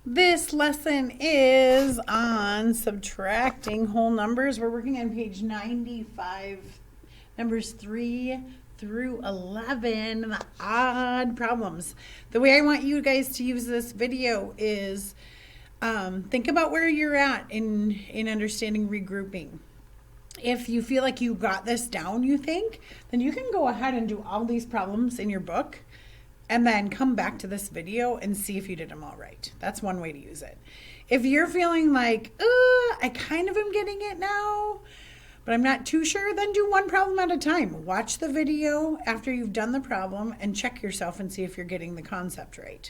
This lesson is on subtracting whole numbers. We're working on page 95, numbers 3 through 11, the odd problems. The way I want you guys to use this video is think about where you're at in understanding regrouping. If you feel like you got this down, you think, then you can go ahead and do all these problems in your book and then come back to this video and see if you did them all right. That's one way to use it. If you're feeling like, I kind of am getting it now, but I'm not too sure, then do one problem at a time. Watch the video after you've done the problem and check yourself and see if you're getting the concept right.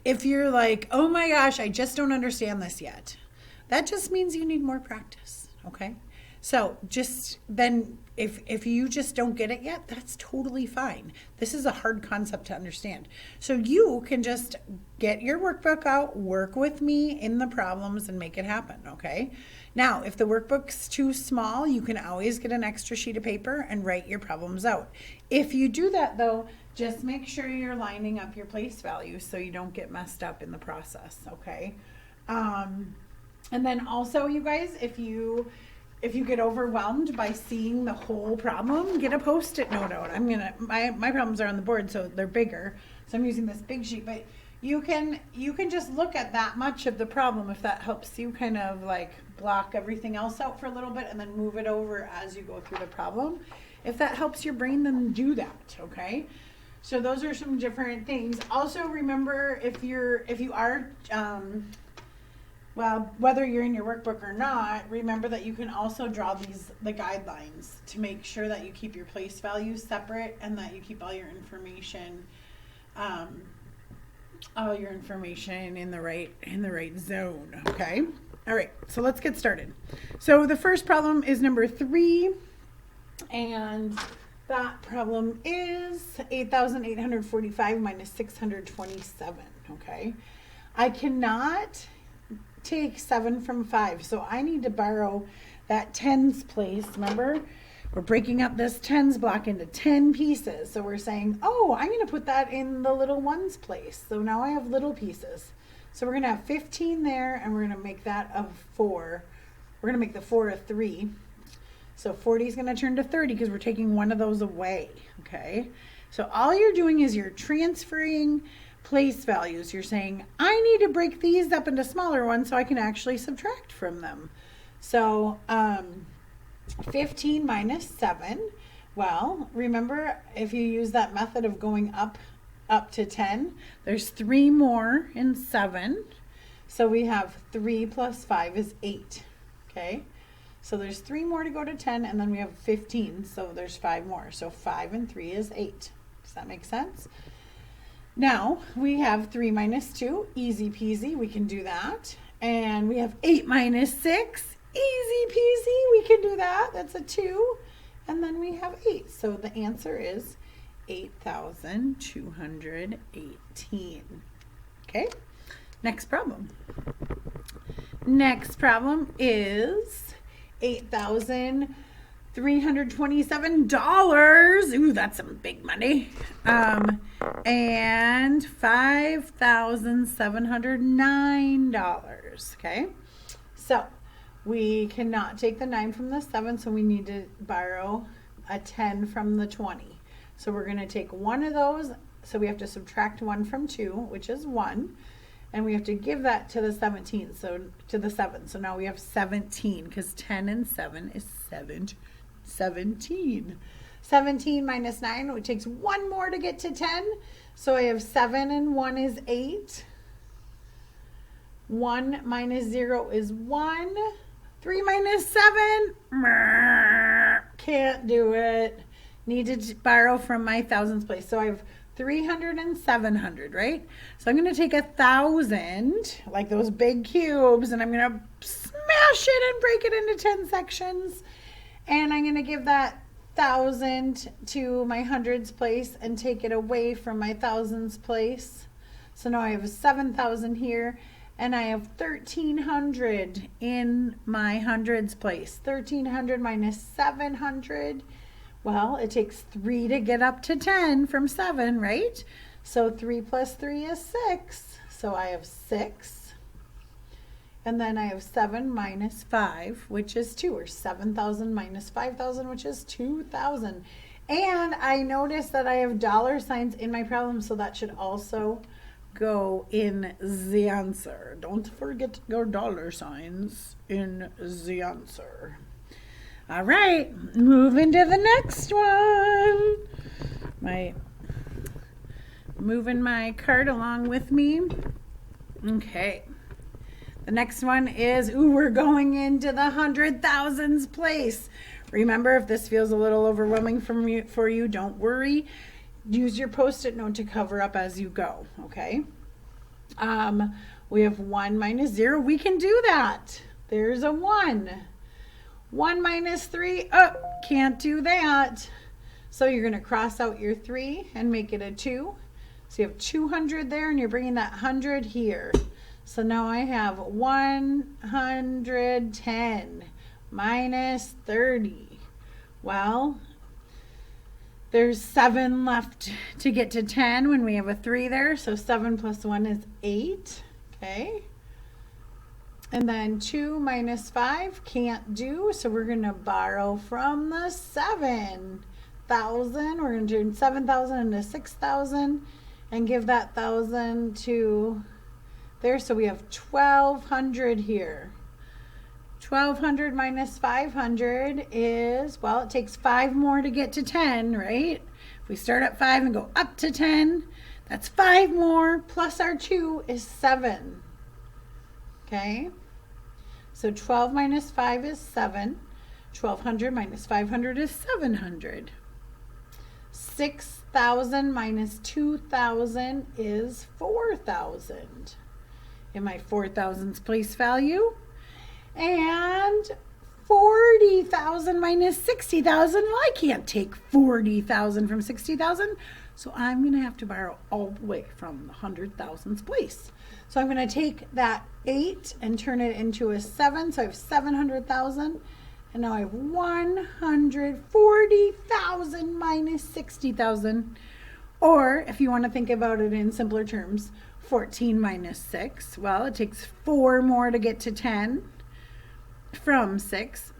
If you're like, oh my gosh, I just don't understand this yet, that just means you need more practice, okay? So just then, if you just don't get it yet, that's totally fine. This is a hard concept to understand. So you can just get your workbook out, work with me in the problems and make it happen, okay? Now, if the workbook's too small, you can always get an extra sheet of paper and write your problems out. If you do that though, just make sure you're lining up your place values so you don't get messed up in the process, okay? And then also, you guys, if you get overwhelmed by seeing the whole problem, get a Post-it note out. My problems are on the board, so they're bigger. So I'm using this big sheet, but you can just look at that much of the problem if that helps you kind of like block everything else out for a little bit and then move it over as you go through the problem. If that helps your brain, then do that, okay? So those are some different things. Also remember, if you are well, whether you're in your workbook or not, remember that you can also draw the guidelines to make sure that you keep your place values separate and that you keep all your information in the right zone, okay? All right, so let's get started. So the first problem is number 3, and that problem is 8,845 minus 627, okay? I cannot take 7 from 5, so I need to borrow that tens place. Remember, we're breaking up this tens block into 10 pieces, so we're saying, oh, I'm going to put that in the little ones place. So now I have little pieces, so we're going to have 15 there, and we're going to make that a 4. We're going to make the 4 a 3, so 40 is going to turn to 30 because we're taking one of those away, okay? So all you're doing is you're transferring place values. You're saying, I need to break these up into smaller ones so I can actually subtract from them. So 15 minus 7, well, remember, if you use that method of going up to 10, there's 3 more in 7. So we have 3 plus 5 is 8, okay? So there's 3 more to go to 10, and then we have 15, so there's 5 more. So 5 and 3 is 8. Does that make sense? Now, we have 3 minus 2, easy peasy, we can do that. And we have 8 minus 6, easy peasy, we can do that, that's a 2. And then we have 8, so the answer is 8,218. Okay, next problem. Next problem is $8,327. Ooh, that's some big money. And $5,709. Okay, so we cannot take the 9 from the 7, so we need to borrow a 10 from the 20. So we're going to take one of those, so we have to subtract 1 from 2, which is 1. And we have to give that to the 17, so to the 7. So now we have 17, because 10 and 7 is 17. 17 minus 9, it takes 1 more to get to 10. So I have 7 and 1 is 8. 1 minus 0 is 1. 3 minus 7, can't do it. Need to borrow from my thousands place. So I have 300 and 700, right? So I'm going to take 1,000, like those big cubes, and I'm going to smash it and break it into 10 sections. And I'm going to give that 1,000 to my hundreds place and take it away from my thousands place. So now I have 7,000 here, and I have 1,300 in my hundreds place. 1,300 minus 700. Well, it takes 3 to get up to 10 from 7, right? So 3 plus 3 is 6. So I have 6. And then I have 7 minus 5, which is 2, or 7,000 minus 5,000, which is 2,000. And I noticed that I have dollar signs in my problem, so that should also go in the answer. Don't forget your dollar signs in the answer. All right, moving to the next one. Moving my card along with me. Okay. The next one is, we're going into the 100,000s place. Remember, if this feels a little overwhelming for you, don't worry. Use your Post-it note to cover up as you go, okay? We have 1 minus 0. We can do that. There's a 1. 1 minus 3. Oh, can't do that. So you're going to cross out your 3 and make it a 2. So you have 200 there, and you're bringing that 100 here. So now I have 110 minus 30. Well, there's 7 left to get to 10 when we have a 3 there. So 7 plus 1 is 8. Okay. And then 2 minus 5 can't do. So we're going to borrow from the 7,000. We're going to turn 7,000 into 6,000 and give that 1,000 to there. So we have 1,200 here. 1,200 minus 500 is, well, it takes 5 more to get to 10, right? If we start at 5 and go up to 10, that's 5 more, plus our 2 is 7. Okay? So 12 minus 5 is 7. 1,200 minus 500 is 700. 6,000 minus 2,000 is 4,000. In my 4,000s place value. And 40,000 minus 60,000. Well, I can't take 40,000 from 60,000. So I'm going to have to borrow all the way from the 100,000s place. So I'm going to take that 8 and turn it into a 7. So I have 700,000. And now I have 140,000 minus 60,000. Or if you want to think about it in simpler terms, 14 minus 6. Well, it takes 4 more to get to 10 from 6.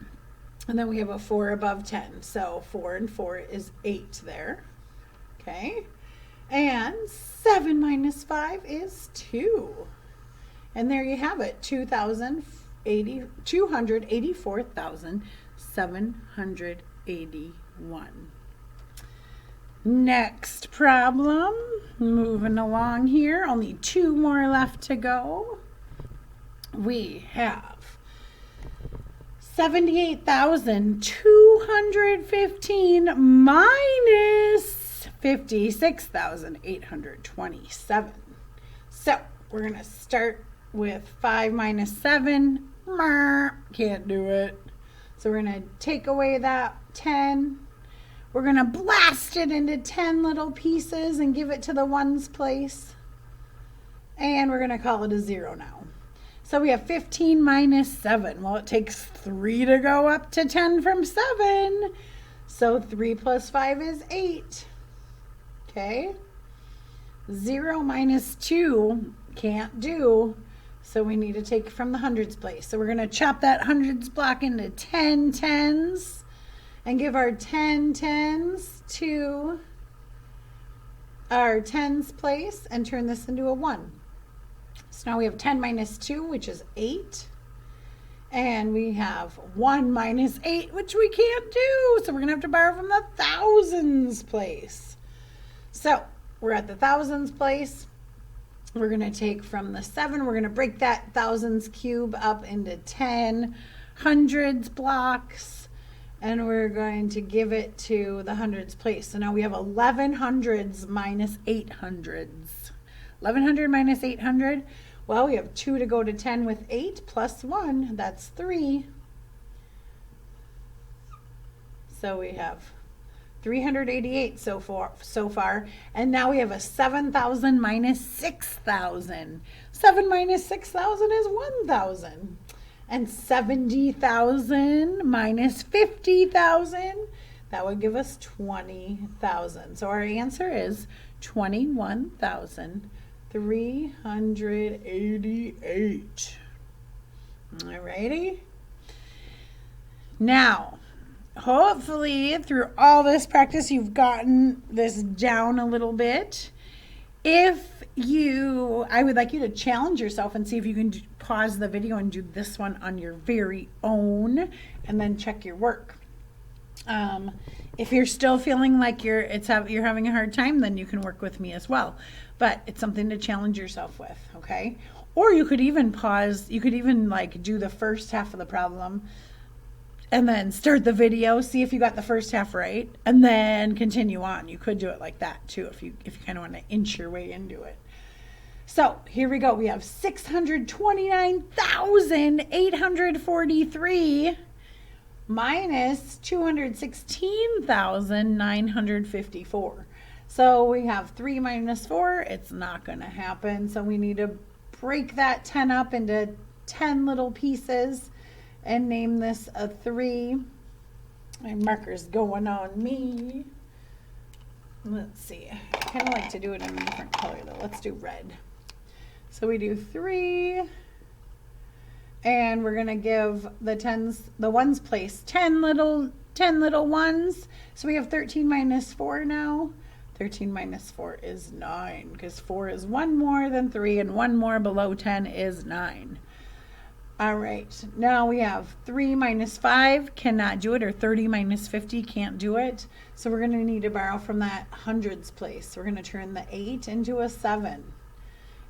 And then we have a 4 above 10. So 4 and 4 is 8 there. Okay. And 7 minus 5 is 2. And there you have it. 284,781. Next problem. Moving along here. Only 2 more left to go. We have 78,215 minus 56,827. So we're going to start with 5 minus 7. Can't do it. So we're going to take away that 10. We're going to blast it into 10 little pieces and give it to the ones place. And we're going to call it a 0 now. So we have 15 minus 7. Well, it takes 3 to go up to 10 from 7. So 3 plus 5 is 8. Okay. 0 minus 2 can't do. So we need to take from the hundreds place. So we're going to chop that hundreds block into 10 tens and give our 10 tens to our tens place and turn this into a 1. So now we have 10 minus 2, which is 8. And we have 1 minus 8, which we can't do. So we're going to have to borrow from the thousands place. So we're at the thousands place. We're going to take from the 7. We're going to break that thousands cube up into 10 hundreds blocks. And we're going to give it to the hundreds place. So now we have 11 hundreds minus 800s. 1100 minus 800. Well, we have 2 to go to 10 with 8 plus 1. That's 3. So we have 388 so far. And now we have a 7,000 minus 6,000. 7 minus 6,000 is 1,000. And 70,000 minus 50,000, that would give us 20,000. So our answer is 21,000. 388. Alrighty. Now, hopefully through all this practice, you've gotten this down a little bit. I would like you to challenge yourself and see if you can pause the video and do this one on your very own and then check your work. If you're still feeling like you're having a hard time, then you can work with me as well. But it's something to challenge yourself with, okay? Or you could even pause, you could even like do the first half of the problem and then start the video, see if you got the first half right, and then continue on. You could do it like that too if you kind of want to inch your way into it. So here we go. We have 629,843 minus 216,954. So we have 3 minus 4. It's not going to happen. So we need to break that 10 up into 10 little pieces and name this a 3. My marker's going on me. Let's see. I kind of like to do it in a different color though. Let's do red. So we do 3. And we're going to give the ones place 10 little ones. So we have 13 minus 4 now. 13 minus 4 is 9 because 4 is 1 more than 3 and 1 more below 10 is 9. All right, now we have 3 minus 5 cannot do it, or 30 minus 50 can't do it. So we're going to need to borrow from that hundreds place. We're going to turn the 8 into a 7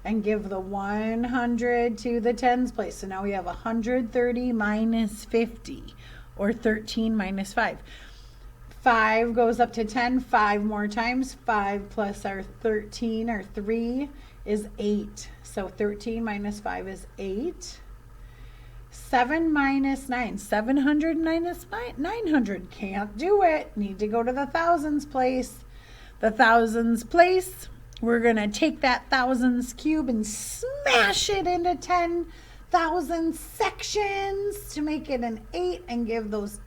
and give the 100 to the tens place. So now we have 130 minus 50, or 13 minus 5. 5 goes up to 10 5 more times. 5 plus our 13, our 3, is 8. So 13 minus 5 is 8. 7 minus 9. 700 minus 900. Can't do it. Need to go to the thousands place. The thousands place, we're going to take that thousands cube and smash it into 10,000 sections to make it an 8 and give those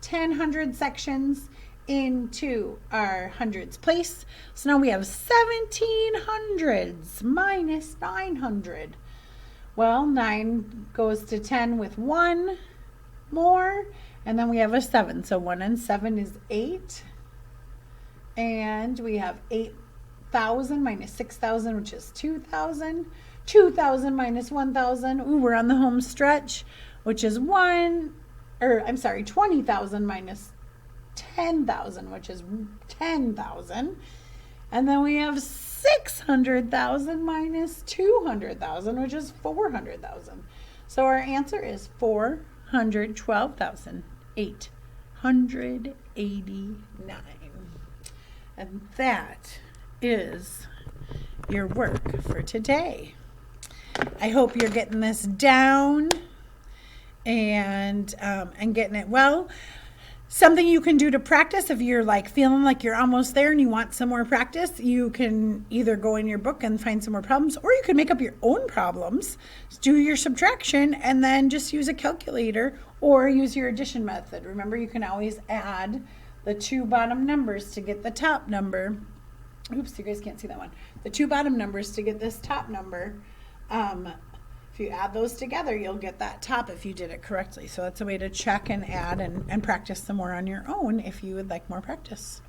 10 hundred sections into our hundreds place. So now we have 17 hundreds minus 900. Well, 9 goes to 10 with 1 more, and then we have a 7. So 1 and 7 is 8. And we have 8,000 minus 6,000, which is 2,000. 2,000 minus 1,000. Ooh, we're on the home stretch, which is 20,000 minus 10,000, which is 10,000. And then we have 600,000 minus 200,000, which is 400,000. So our answer is 412,889. And that is your work for today. I hope you're getting this down and getting it well. Something you can do to practice if you're like feeling like you're almost there and you want some more practice, you can either go in your book and find some more problems, or you can make up your own problems, do your subtraction, and then just use a calculator or use your addition method. Remember, you can always add the 2 bottom numbers to get the top number. Oops, you guys can't see that one. The 2 bottom numbers to get this top number. If you add those together, you'll get that top if you did it correctly. So that's a way to check and add and practice some more on your own if you would like more practice.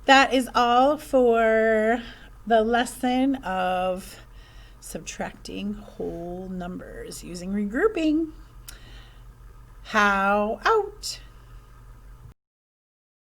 That is all for the lesson of subtracting whole numbers using regrouping. How out?